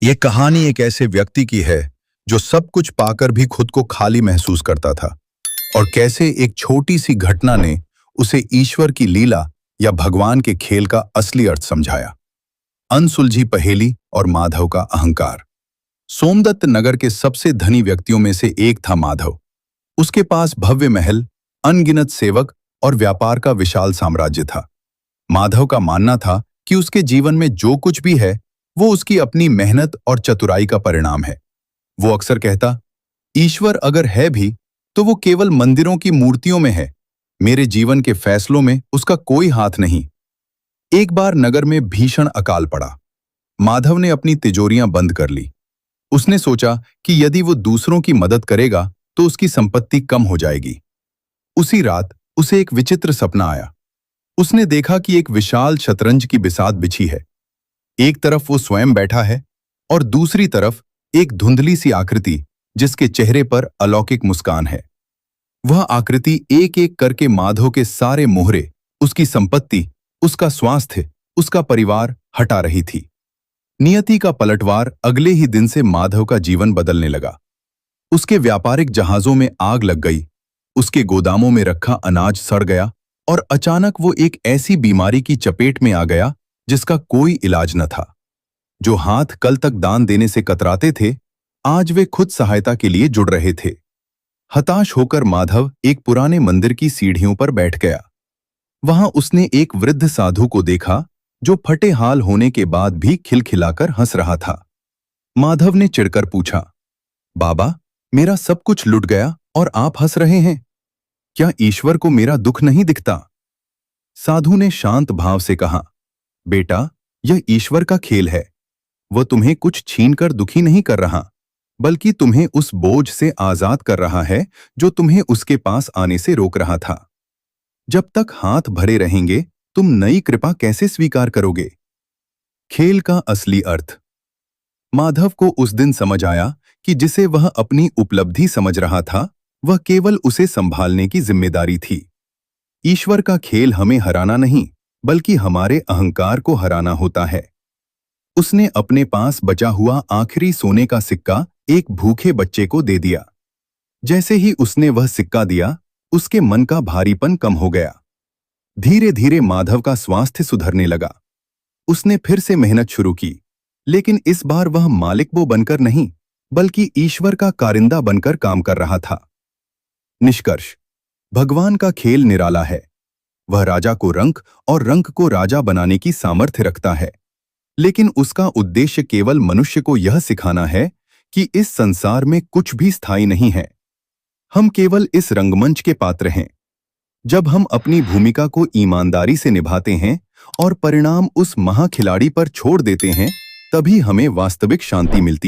ये कहानी एक ऐसे व्यक्ति की है जो सब कुछ पाकर भी खुद को खाली महसूस करता था और कैसे एक छोटी सी घटना ने उसे ईश्वर की लीला या भगवान के खेल का असली अर्थ समझाया। अनसुलझी पहेली और माधव का अहंकार। सोमदत्त नगर के सबसे धनी व्यक्तियों में से एक था माधव। उसके पास भव्य महल, अनगिनत सेवक और व्यापार का विशाल साम्राज्य था। माधव का मानना था कि उसके जीवन में जो कुछ भी है वो उसकी अपनी मेहनत और चतुराई का परिणाम है। वो अक्सर कहता, ईश्वर अगर है भी तो वो केवल मंदिरों की मूर्तियों में है, मेरे जीवन के फैसलों में उसका कोई हाथ नहीं। एक बार नगर में भीषण अकाल पड़ा। माधव ने अपनी तिजोरियां बंद कर ली। उसने सोचा कि यदि वो दूसरों की मदद करेगा तो उसकी संपत्ति कम हो जाएगी। उसी रात उसे एक विचित्र सपना आया। उसने देखा कि एक विशाल शतरंज की बिसात बिछी है। एक तरफ वो स्वयं बैठा है और दूसरी तरफ एक धुंधली सी आकृति जिसके चेहरे पर अलौकिक मुस्कान है। वह आकृति एक एक करके माधव के सारे मोहरे, उसकी संपत्ति, उसका स्वास्थ्य, उसका परिवार हटा रही थी। नियति का पलटवार अगले ही दिन से माधव का जीवन बदलने लगा। उसके व्यापारिक जहाजों में आग लग गई, उसके गोदामों में रखा अनाज सड़ गया और अचानक वो एक ऐसी बीमारी की चपेट में आ गया जिसका कोई इलाज न था। जो हाथ कल तक दान देने से कतराते थे, आज वे खुद सहायता के लिए जुड़ रहे थे। हताश होकर माधव एक पुराने मंदिर की सीढ़ियों पर बैठ गया। वहां उसने एक वृद्ध साधु को देखा जो फटे हाल होने के बाद भी खिलखिलाकर हंस रहा था। माधव ने चिढ़कर पूछा, बाबा, मेरा सब कुछ लुट गया और आप हंस रहे हैं, क्या ईश्वर को मेरा दुख नहीं दिखता? साधु ने शांत भाव से कहा, बेटा, यह ईश्वर का खेल है। वह तुम्हें कुछ छीनकर दुखी नहीं कर रहा, बल्कि तुम्हें उस बोझ से आजाद कर रहा है जो तुम्हें उसके पास आने से रोक रहा था। जब तक हाथ भरे रहेंगे तुम नई कृपा कैसे स्वीकार करोगे? खेल का असली अर्थ। माधव को उस दिन समझ आया कि जिसे वह अपनी उपलब्धि समझ रहा था वह केवल उसे संभालने की जिम्मेदारी थी। ईश्वर का खेल हमें हराना नहीं, बल्कि हमारे अहंकार को हराना होता है। उसने अपने पास बचा हुआ आखिरी सोने का सिक्का एक भूखे बच्चे को दे दिया। जैसे ही उसने वह सिक्का दिया, उसके मन का भारीपन कम हो गया। धीरे धीरे माधव का स्वास्थ्य सुधरने लगा। उसने फिर से मेहनत शुरू की, लेकिन इस बार वह मालिक वो बनकर नहीं, बल्कि ईश्वर का कारिंदा बनकर काम कर रहा था। निष्कर्ष, भगवान का खेल निराला है। वह राजा को रंक और रंक को राजा बनाने की सामर्थ्य रखता है, लेकिन उसका उद्देश्य केवल मनुष्य को यह सिखाना है कि इस संसार में कुछ भी स्थायी नहीं है। हम केवल इस रंगमंच के पात्र हैं। जब हम अपनी भूमिका को ईमानदारी से निभाते हैं और परिणाम उस महाखिलाड़ी पर छोड़ देते हैं, तभी हमें वास्तविक शांति मिलती है।